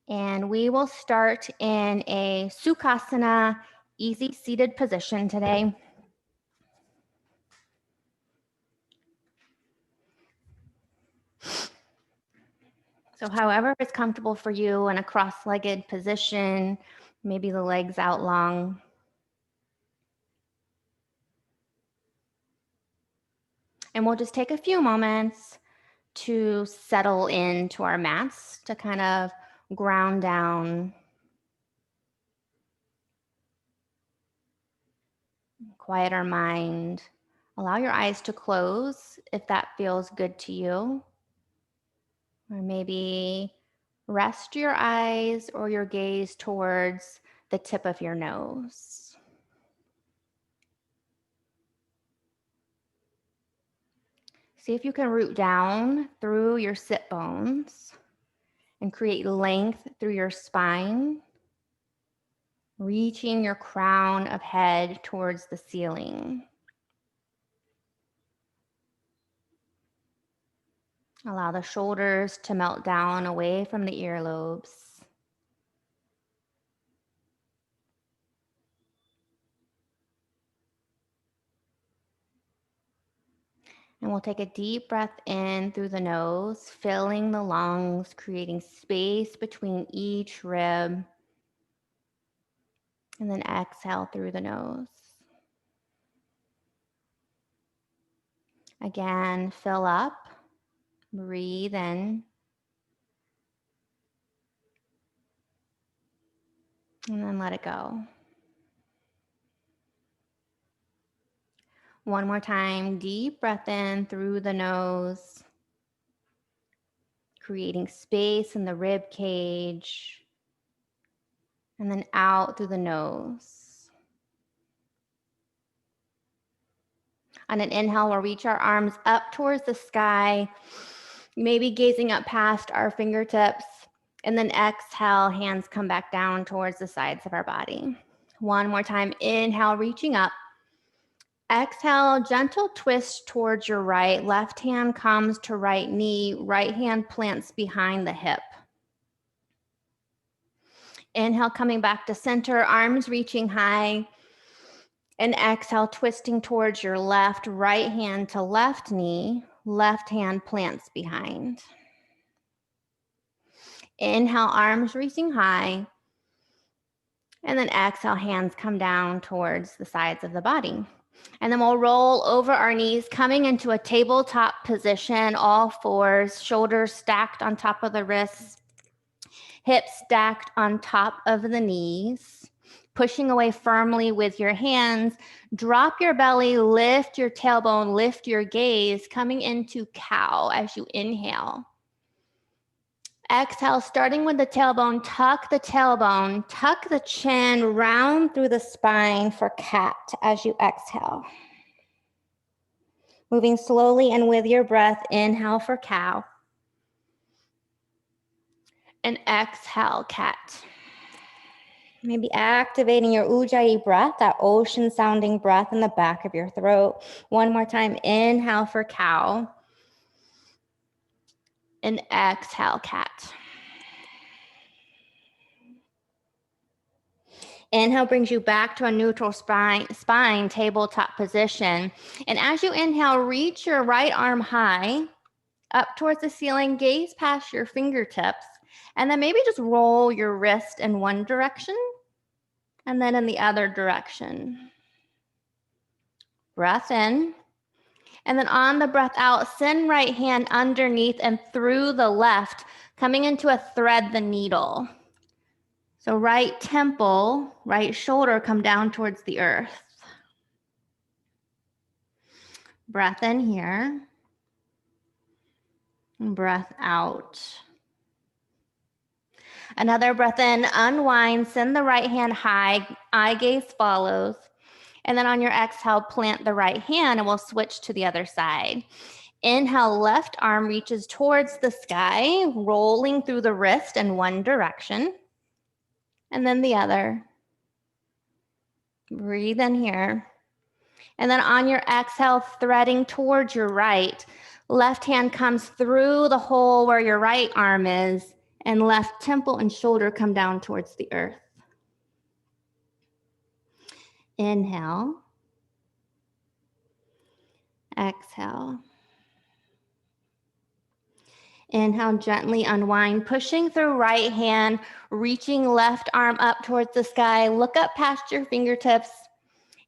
And we will start in a Sukhasana, easy seated position today. So however is comfortable for you in a cross-legged position, maybe the legs out long. And we'll just take a few moments to settle into our mats, to kind of ground down, quiet our mind. Allow your eyes to close if that feels good to you. Or maybe rest your eyes or your gaze towards the tip of your nose. See if you can root down through your sit bones and create length through your spine, reaching your crown of head towards the ceiling. Allow the shoulders to melt down away from the earlobes. And we'll take a deep breath in through the nose, filling the lungs, creating space between each rib. And then exhale through the nose. Again, fill up, breathe in. And then let it go. One more time, deep breath in through the nose, creating space in the rib cage, and then out through the nose. On an inhale, we'll reach our arms up towards the sky, maybe gazing up past our fingertips, and then exhale, hands come back down towards the sides of our body. One more time, inhale, reaching up. Exhale, gentle twist towards your right. Left hand comes to right knee. Right hand plants behind the hip. Inhale, coming back to center, arms reaching high. And exhale, twisting towards your left. Right hand to left knee. Left hand plants behind. Inhale, arms reaching high. And then exhale, hands come down towards the sides of the body. And then we'll roll over our knees, coming into a tabletop position, all fours, shoulders stacked on top of the wrists, hips stacked on top of the knees, pushing away firmly with your hands. Drop your belly, lift your tailbone, lift your gaze, coming into cow as you inhale. Exhale, starting with the tailbone, tuck the chin, round through the spine for cat as you exhale. Moving slowly and with your breath, inhale for cow. And exhale, cat. Maybe activating your Ujjayi breath, that ocean sounding breath in the back of your throat. One more time, inhale for cow. And exhale, cat. Inhale brings you back to a neutral spine, tabletop position. And as you inhale, reach your right arm high, up towards the ceiling, gaze past your fingertips, and then maybe just roll your wrist in one direction and then in the other direction. Breath in. And then on the breath out, send right hand underneath and through the left, coming into a thread the needle. So right temple, right shoulder come down towards the earth. Breath in here. And breath out. Another breath in, unwind, send the right hand high, eye gaze follows. And then on your exhale, plant the right hand and we'll switch to the other side. Inhale, left arm reaches towards the sky, rolling through the wrist in one direction. And then the other. Breathe in here. And then on your exhale, threading towards your right, left hand comes through the hole where your right arm is And left temple and shoulder come down towards the earth. Inhale. Exhale. Inhale, gently unwind, pushing through right hand, reaching left arm up towards the sky. Look up past your fingertips.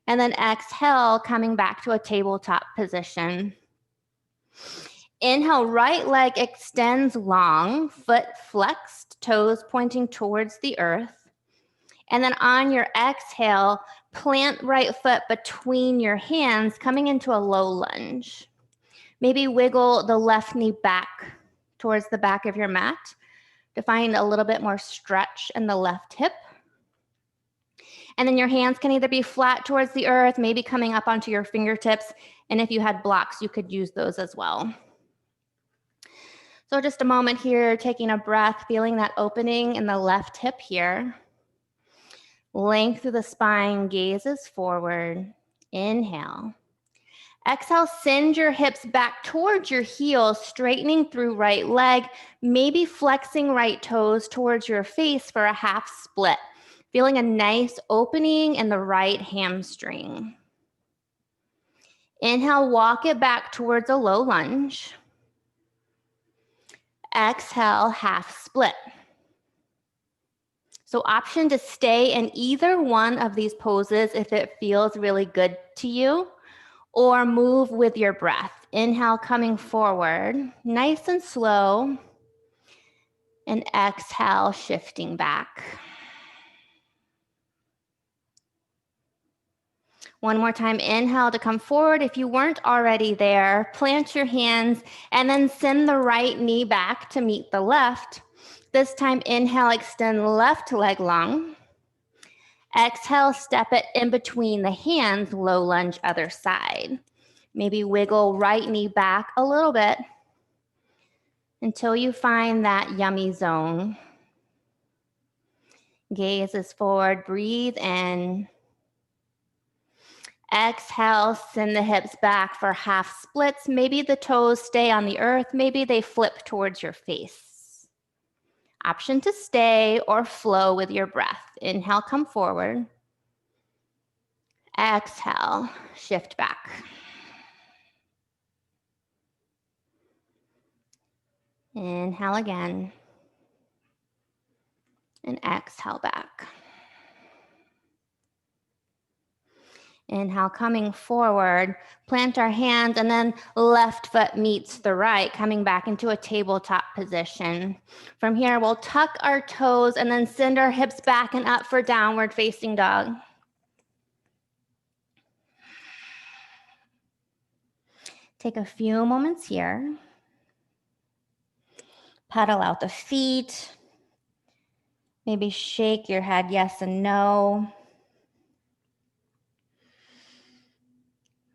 And then exhale, coming back to a tabletop position. Inhale, right leg extends long, foot flexed, toes pointing towards the earth. And then on your exhale, plant right foot between your hands, coming into a low lunge. Maybe wiggle the left knee back towards the back of your mat to find a little bit more stretch in the left hip. And then your hands can either be flat towards the earth, maybe coming up onto your fingertips. And if you had blocks, you could use those as well. So just a moment here, taking a breath, feeling that opening in the left hip here. Length through the spine, gazes forward. Inhale. Exhale, send your hips back towards your heels, straightening through right leg, maybe flexing right toes towards your face for a half split. Feeling a nice opening in the right hamstring. Inhale, walk it back towards a low lunge. Exhale, half split. So option to stay in either one of these poses if it feels really good to you, or move with your breath. Inhale, coming forward, nice and slow, and exhale, shifting back. One more time, inhale to come forward. If you weren't already there, plant your hands and then send the right knee back to meet the left. This time, inhale, extend left leg long. Exhale, step it in between the hands, low lunge other side. Maybe wiggle right knee back a little bit until you find that yummy zone. Gaze is forward, breathe in. Exhale, send the hips back for half splits. Maybe the toes stay on the earth. Maybe they flip towards your face. Option to stay or flow with your breath. Inhale, come forward. Exhale, shift back. Inhale again. And exhale back. Inhale, coming forward, plant our hands, and then left foot meets the right, coming back into a tabletop position. From here, we'll tuck our toes and then send our hips back and up for downward facing dog. Take a few moments here. Pedal out the feet. Maybe shake your head yes and no.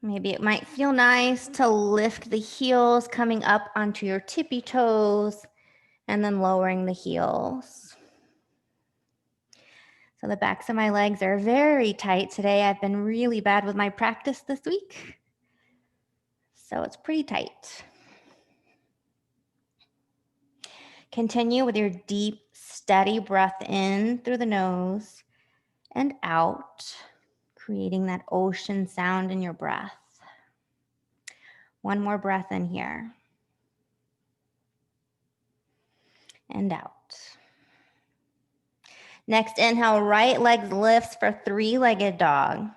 Maybe it might feel nice to lift the heels, coming up onto your tippy toes, and then lowering the heels. So the backs of my legs are very tight today. I've been really bad with my practice this week. So it's pretty tight. Continue with your deep, steady breath in through the nose and out, creating that ocean sound in your breath. One more breath in here. And out. Next, inhale, right leg lifts for three-legged dog.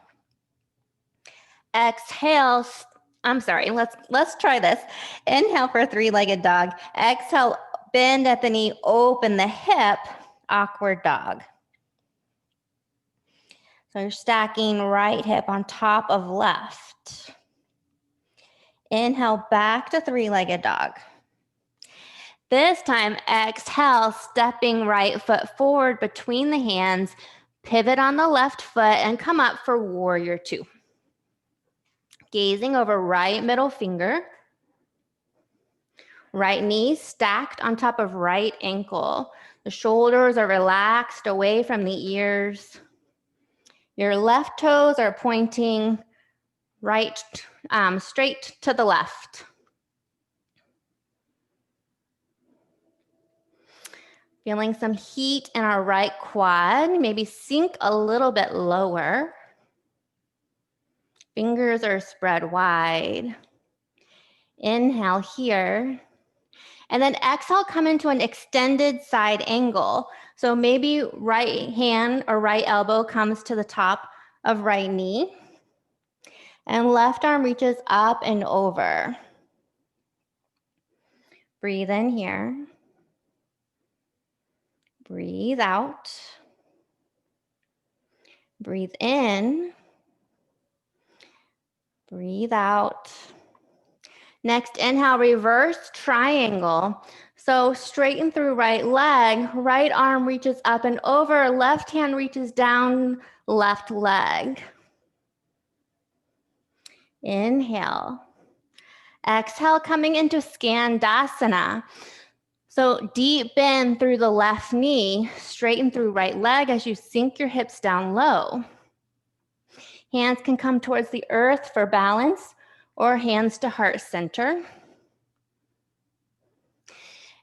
Exhale, let's try this. Inhale for three-legged dog. Exhale, bend at the knee, open the hip, awkward dog. So you're stacking right hip on top of left. Inhale, back to three-legged dog. This time, exhale, stepping right foot forward between the hands, pivot on the left foot, and come up for warrior two. Gazing over right middle finger. Right knee stacked on top of right ankle. The shoulders are relaxed away from the ears. Your left toes are pointing right, straight to the left. Feeling some heat in our right quad. Maybe sink a little bit lower. Fingers are spread wide. Inhale here. And then exhale, come into an extended side angle. So maybe right hand or right elbow comes to the top of right knee. And left arm reaches up and over. Breathe in here. Breathe out. Breathe in. Breathe out. Next, inhale, reverse triangle. So straighten through right leg, right arm reaches up and over, left hand reaches down, left leg. Inhale. Exhale, coming into Skandasana. So deep bend through the left knee, straighten through right leg as you sink your hips down low. Hands can come towards the earth for balance or hands to heart center.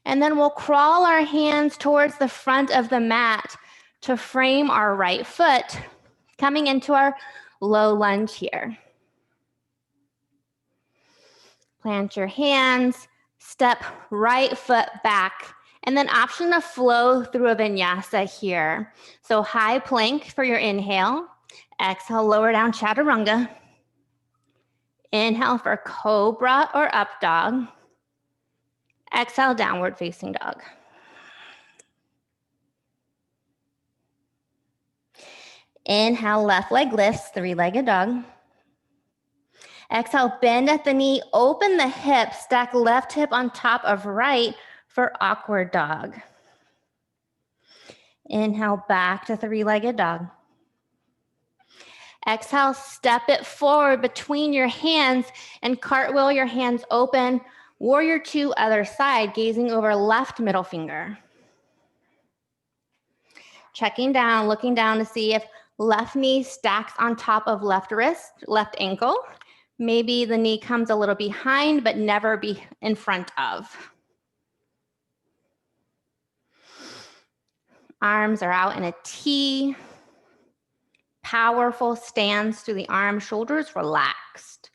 And then we'll crawl our hands towards the front of the mat to frame our right foot, coming into our low lunge here. Plant your hands, step right foot back, and then option to flow through a vinyasa here. So high plank for your inhale. Exhale, lower down chaturanga. Inhale for cobra or up dog. Exhale, downward facing dog. Inhale, left leg lifts, three-legged dog. Exhale, bend at the knee, open the hip, stack left hip on top of right for awkward dog. Inhale, back to three-legged dog. Exhale, step it forward between your hands and cartwheel your hands open. Warrior two, other side, gazing over left middle finger. Checking down, looking down to see if left knee stacks on top of left wrist, left ankle. Maybe the knee comes a little behind, but never be in front of. Arms are out in a T. Powerful stance through the arms, shoulders relaxed.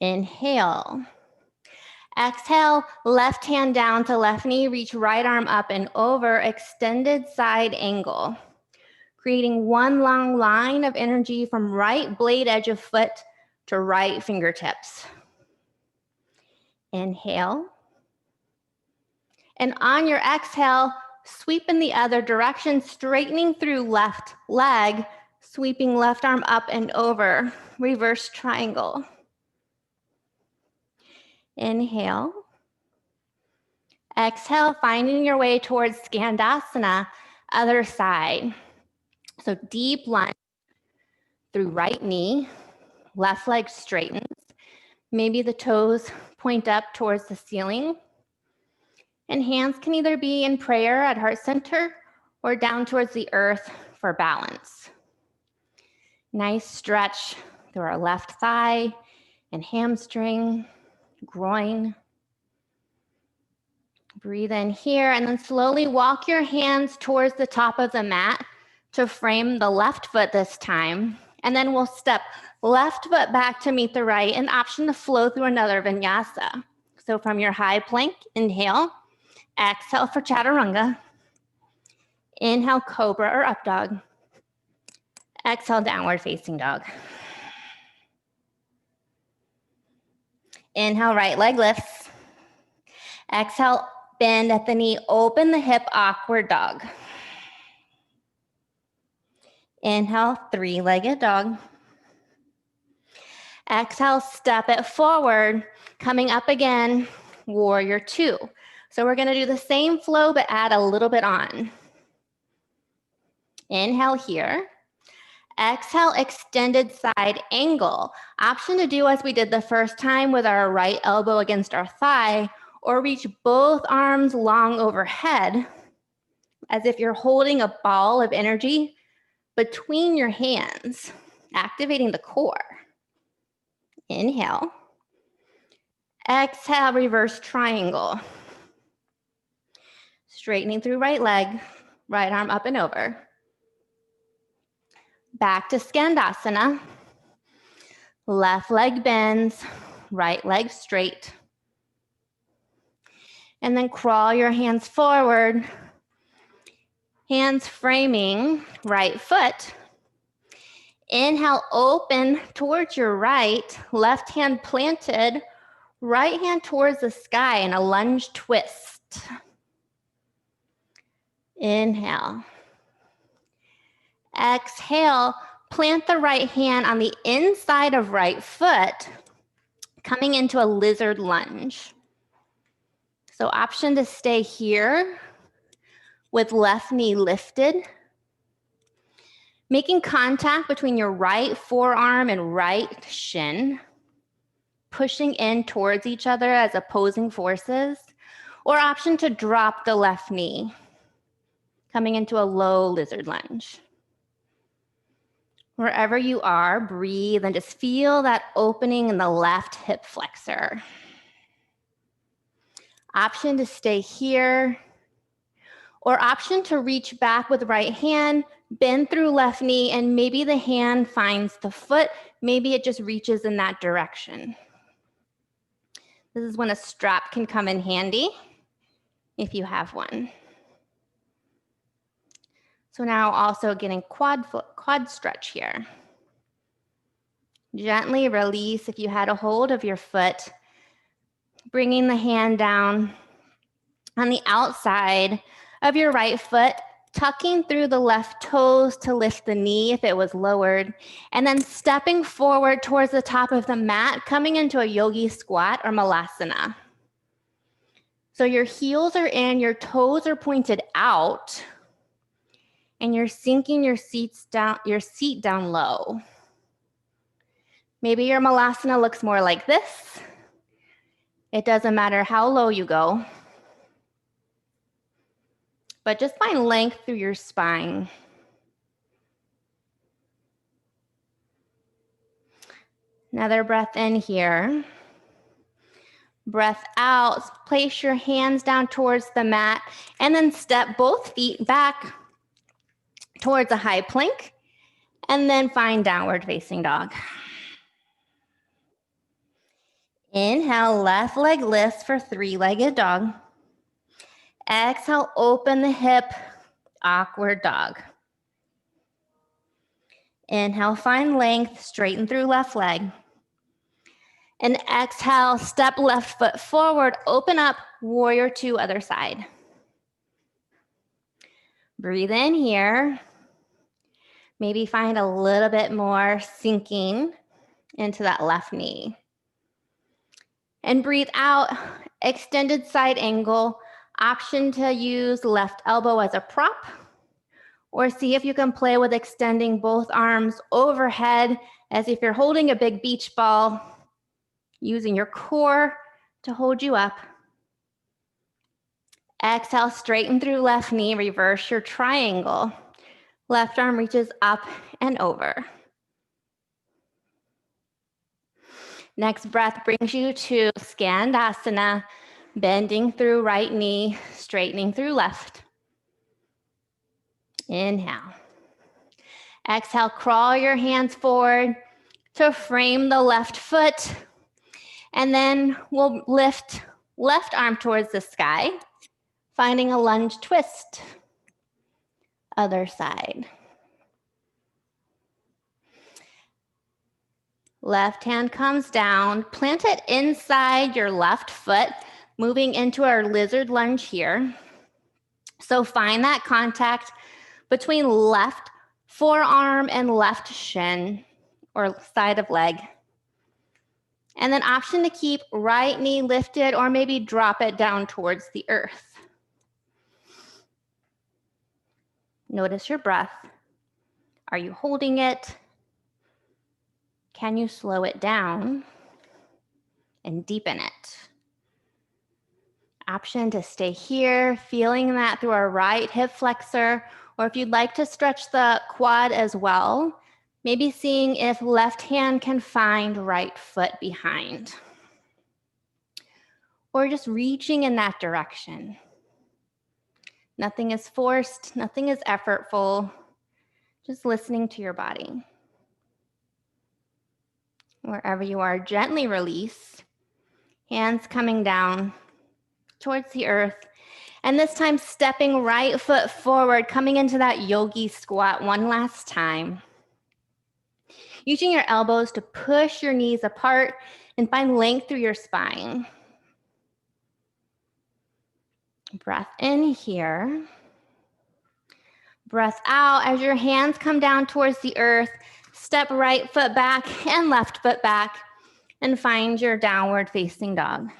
Inhale. Exhale, left hand down to left knee, reach right arm up and over, extended side angle. Creating one long line of energy from right blade edge of foot to right fingertips. Inhale. And on your exhale, sweep in the other direction, straightening through left leg, sweeping left arm up and over, reverse triangle. Inhale. Exhale, finding your way towards Skandasana, other side. So deep lunge through right knee, left leg straightens. Maybe the toes point up towards the ceiling. And hands can either be in prayer at heart center or down towards the earth for balance. Nice stretch through our left thigh and hamstring, groin. Breathe in here and then slowly walk your hands towards the top of the mat to frame the left foot this time. And then we'll step left foot back to meet the right and option to flow through another vinyasa. So from your high plank, inhale, exhale for chaturanga. Inhale, cobra or up dog. Exhale, downward facing dog. Inhale, right leg lifts. Exhale, bend at the knee, open the hip, awkward dog. Inhale, three-legged dog. Exhale, step it forward, coming up again, warrior two. So we're gonna do the same flow, but add a little bit on. Inhale here. Exhale, extended side angle. Option to do as we did the first time with our right elbow against our thigh, or reach both arms long overhead, as if you're holding a ball of energy between your hands, activating the core. Inhale. Exhale, reverse triangle. Straightening through right leg, right arm up and over. Back to Skandasana. Left leg bends, right leg straight. And then crawl your hands forward, hands framing right foot. Inhale, open towards your right, left hand planted, right hand towards the sky in a lunge twist. Inhale. Exhale, plant the right hand on the inside of right foot, coming into a lizard lunge. So option to stay here with left knee lifted. Making contact between your right forearm and right shin, pushing in towards each other as opposing forces, or option to drop the left knee, coming into a low lizard lunge. Wherever you are, breathe and just feel that opening in the left hip flexor. Option to stay here, or option to reach back with right hand, bend through left knee, and maybe the hand finds the foot. Maybe it just reaches in that direction. This is when a strap can come in handy if you have one. So now also getting quad stretch here. Gently release if you had a hold of your foot, bringing the hand down on the outside of your right foot, tucking through the left toes to lift the knee if it was lowered, and then stepping forward towards the top of the mat, coming into a yogi squat or malasana. So your heels are in, your toes are pointed out, and you're sinking your seat down low. Maybe your malasana looks more like this. It doesn't matter how low you go, but just find length through your spine. Another breath in here. Breath out, place your hands down towards the mat, and then step both feet back towards a high plank, and then find downward facing dog. Inhale, left leg lifts for three-legged dog. Exhale, open the hip, awkward dog. Inhale, find length, straighten through left leg. And exhale, step left foot forward, open up, warrior two, other side. Breathe in here. Maybe find a little bit more sinking into that left knee. And breathe out, extended side angle. Option to use left elbow as a prop, or see if you can play with extending both arms overhead as if you're holding a big beach ball, using your core to hold you up. Exhale, straighten through left knee, reverse your triangle. Left arm reaches up and over. Next breath brings you to Skandasana, bending through right knee, straightening through left. Inhale. Exhale, crawl your hands forward to frame the left foot. And then we'll lift left arm towards the sky, finding a lunge twist. Other side. Left hand comes down, plant it inside your left foot, moving into our lizard lunge here. So find that contact between left forearm and left shin or side of leg. And then option to keep right knee lifted or maybe drop it down towards the earth. Notice your breath. Are you holding it? Can you slow it down and deepen it? Option to stay here, feeling that through our right hip flexor, or if you'd like to stretch the quad as well, maybe seeing if left hand can find right foot behind. Or just reaching in that direction. Nothing is forced, nothing is effortful, just listening to your body. Wherever you are, gently release, hands coming down towards the earth. And this time, stepping right foot forward, coming into that yogi squat one last time. Using your elbows to push your knees apart and find length through your spine. Breath in here. Breath out as your hands come down towards the earth. Step right foot back and left foot back and find your downward facing dog.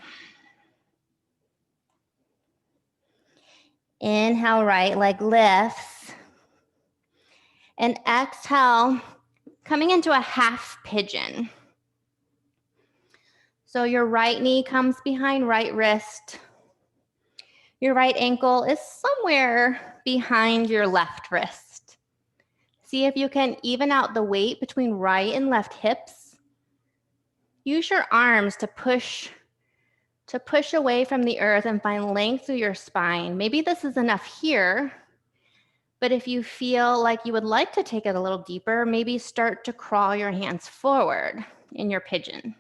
Inhale, right leg lifts. And exhale, coming into a half pigeon. So your right knee comes behind right wrist. Your right ankle is somewhere behind your left wrist. See if you can even out the weight between right and left hips. Use your arms to push away from the earth and find length through your spine. Maybe this is enough here, but if you feel like you would like to take it a little deeper, maybe start to crawl your hands forward in your pigeon.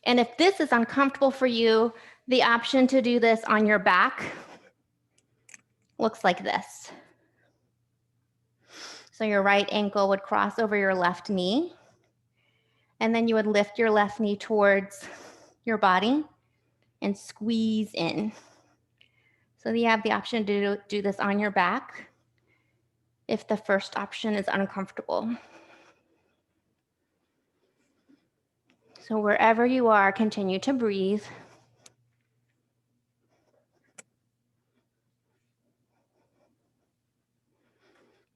And if this is uncomfortable for you, the option to do this on your back looks like this. So your right ankle would cross over your left knee, and then you would lift your left knee towards your body and squeeze in. So you have the option to do this on your back if the first option is uncomfortable. So wherever you are, continue to breathe.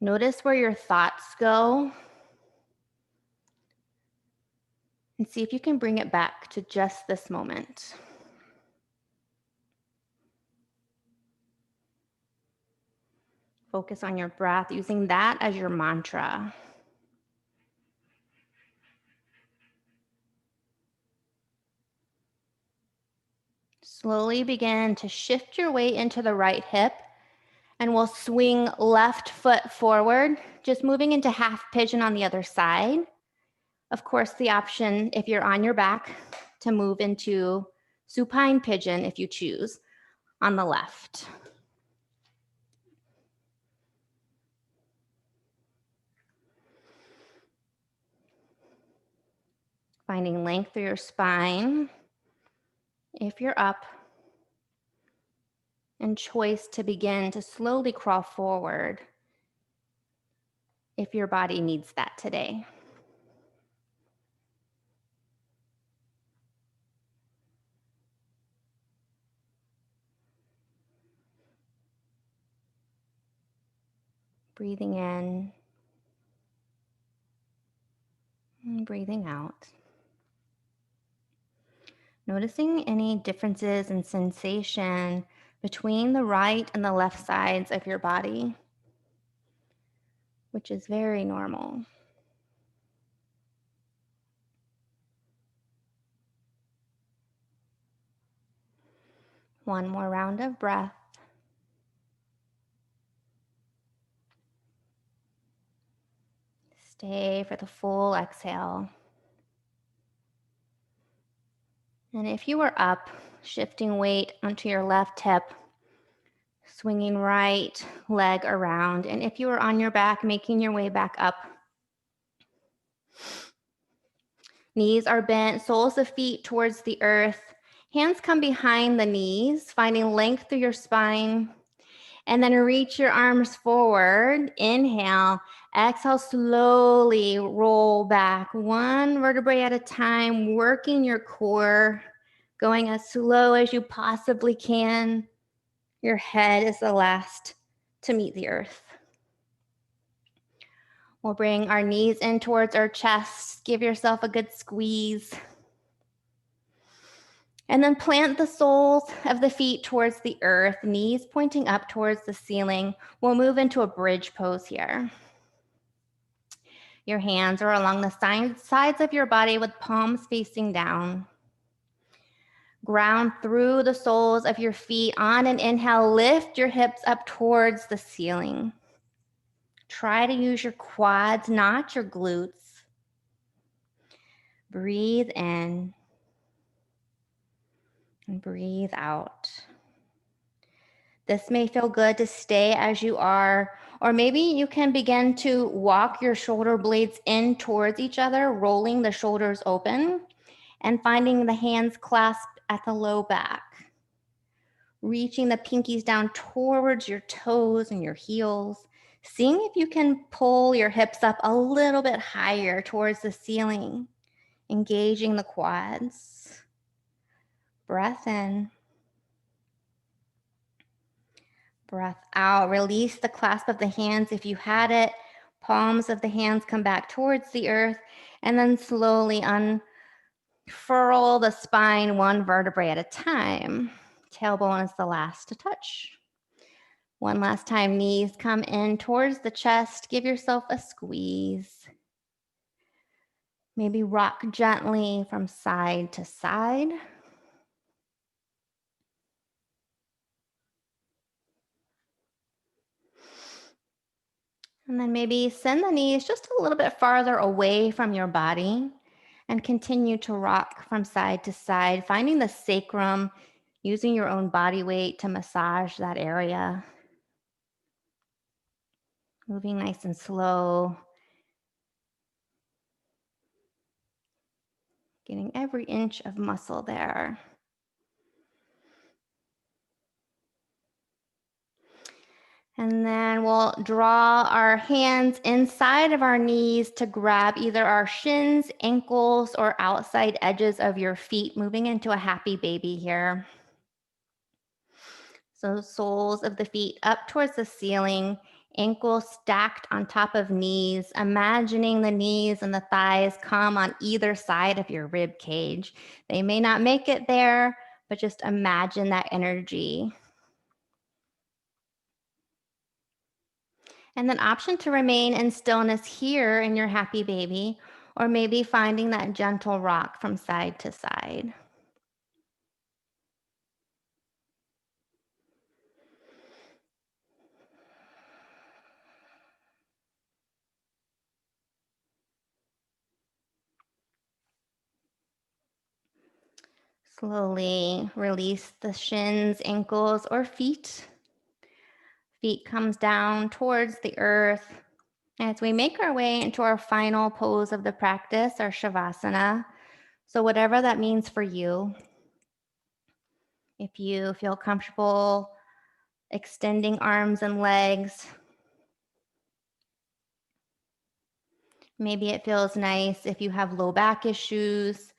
Notice where your thoughts go and see if you can bring it back to just this moment. Focus on your breath, using that as your mantra. Slowly begin to shift your weight into the right hip, and we'll swing left foot forward, just moving into half pigeon on the other side. Of course, the option, if you're on your back, to move into supine pigeon if you choose on the left. Finding length through your spine if you're up, and choice to begin to slowly crawl forward if your body needs that today. Breathing in and breathing out. Noticing any differences in sensation between the right and the left sides of your body, which is very normal. One more round of breath. Stay for the full exhale. And if you were up, shifting weight onto your left hip, swinging right leg around. And if you were on your back, making your way back up. Knees are bent, soles of feet towards the earth. Hands come behind the knees, finding length through your spine. And then reach your arms forward. Inhale. Exhale, slowly roll back one vertebrae at a time, working your core, going as slow as you possibly can. Your head is the last to meet the earth. We'll bring our knees in towards our chest. Give yourself a good squeeze. And then plant the soles of the feet towards the earth, knees pointing up towards the ceiling. We'll move into a bridge pose here. Your hands are along the sides of your body with palms facing down. Ground through the soles of your feet. On an inhale, lift your hips up towards the ceiling. Try to use your quads, not your glutes. Breathe in and breathe out. This may feel good to stay as you are, or maybe you can begin to walk your shoulder blades in towards each other, rolling the shoulders open and finding the hands clasped at the low back. Reaching the pinkies down towards your toes and your heels. Seeing if you can pull your hips up a little bit higher towards the ceiling. Engaging the quads. Breath in. Breath out. Release the clasp of the hands if you had it. Palms of the hands come back towards the earth. And then slowly unfurl the spine one vertebrae at a time. Tailbone is the last to touch. One last time, knees come in towards the chest. Give yourself a squeeze. Maybe rock gently from side to side. And then maybe send the knees just a little bit farther away from your body and continue to rock from side to side, finding the sacrum, using your own body weight to massage that area. Moving nice and slow. Getting every inch of muscle there. And then we'll draw our hands inside of our knees to grab either our shins, ankles, or outside edges of your feet, moving into a happy baby here. So soles of the feet up towards the ceiling, ankles stacked on top of knees, imagining the knees and the thighs come on either side of your rib cage. They may not make it there, but just imagine that energy. And then option to remain in stillness here in your happy baby, or maybe finding that gentle rock from side to side. Slowly release the shins, ankles, or feet. Feet comes down towards the earth. As we make our way into our final pose of the practice, our Shavasana. So whatever that means for you, if you feel comfortable extending arms and legs, maybe it feels nice if you have low back issues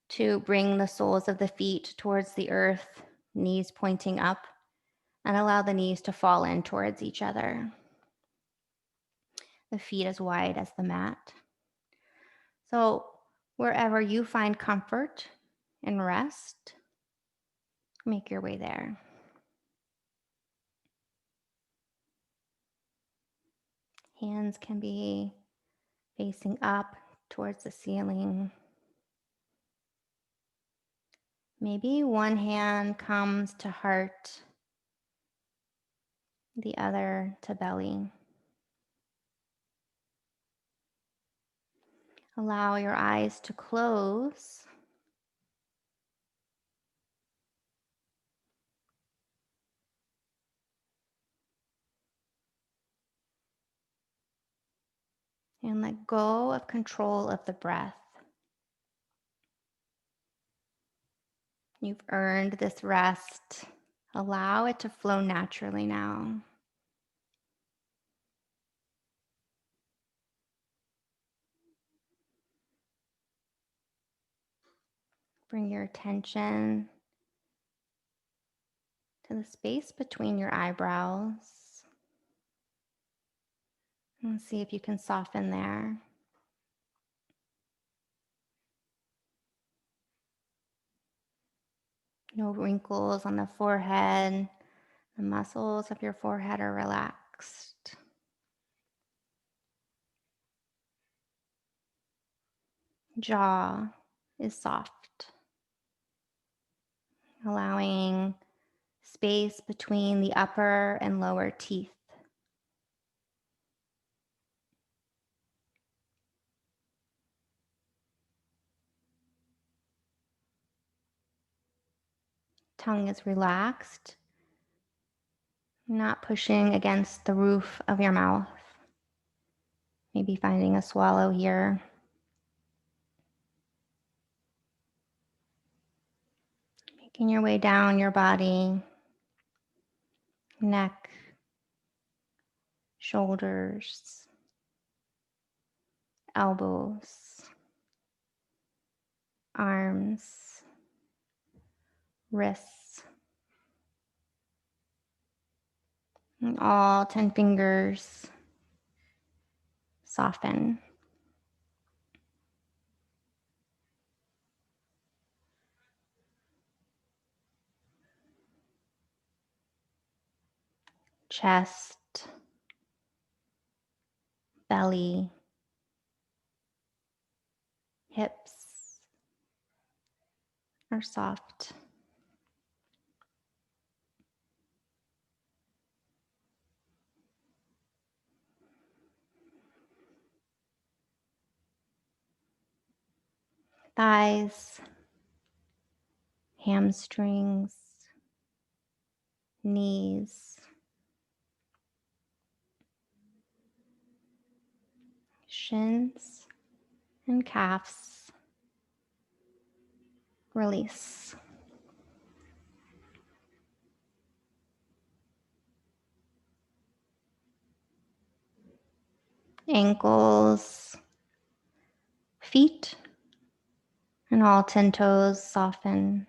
to bring the soles of the feet towards the earth, knees pointing up, and allow the knees to fall in towards each other. The feet as wide as the mat. So wherever you find comfort and rest, make your way there. Hands can be facing up towards the ceiling. Maybe one hand comes to heart, the other to belly. Allow your eyes to close. And let go of control of the breath. You've earned this rest. Allow it to flow naturally now. Bring your attention to the space between your eyebrows. And see if you can soften there. No wrinkles on the forehead. The muscles of your forehead are relaxed. Jaw is soft. allowing space between the upper and lower teeth. Tongue is relaxed, not pushing against the roof of your mouth. Maybe finding a swallow here. Making your way down your body, neck, shoulders, elbows, arms, wrists, and all 10 fingers soften. Chest, belly, hips are soft. Thighs, hamstrings, knees, shins, and calves. Release. Ankles, feet, and all 10 toes soften.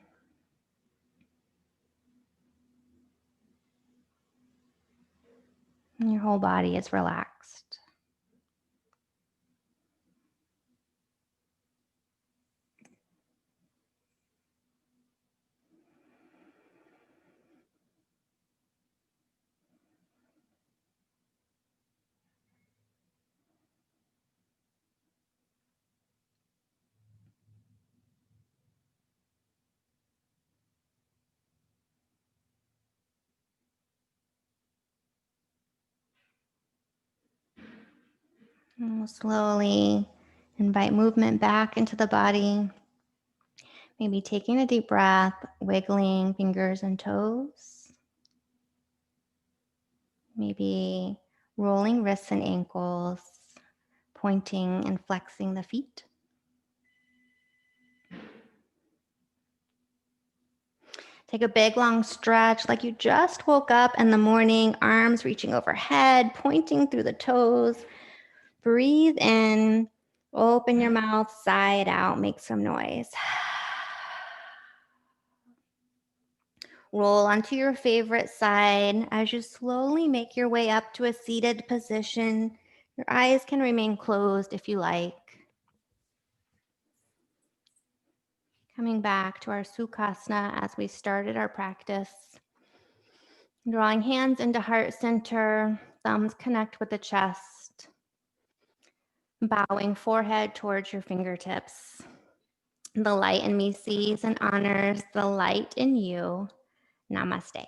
And your whole body is relaxed. And we'll slowly invite movement back into the body. Maybe taking a deep breath, wiggling fingers and toes. Maybe rolling wrists and ankles, pointing and flexing the feet. Take a big long stretch like you just woke up in the morning, arms reaching overhead, pointing through the toes. Breathe in, open your mouth, sigh it out, make some noise. Roll onto your favorite side as you slowly make your way up to a seated position. Your eyes can remain closed if you like. Coming back to our Sukhasana as we started our practice. Drawing hands into heart center, thumbs connect with the chest. Bowing forehead towards your fingertips. The light in me sees and honors the light in you. Namaste.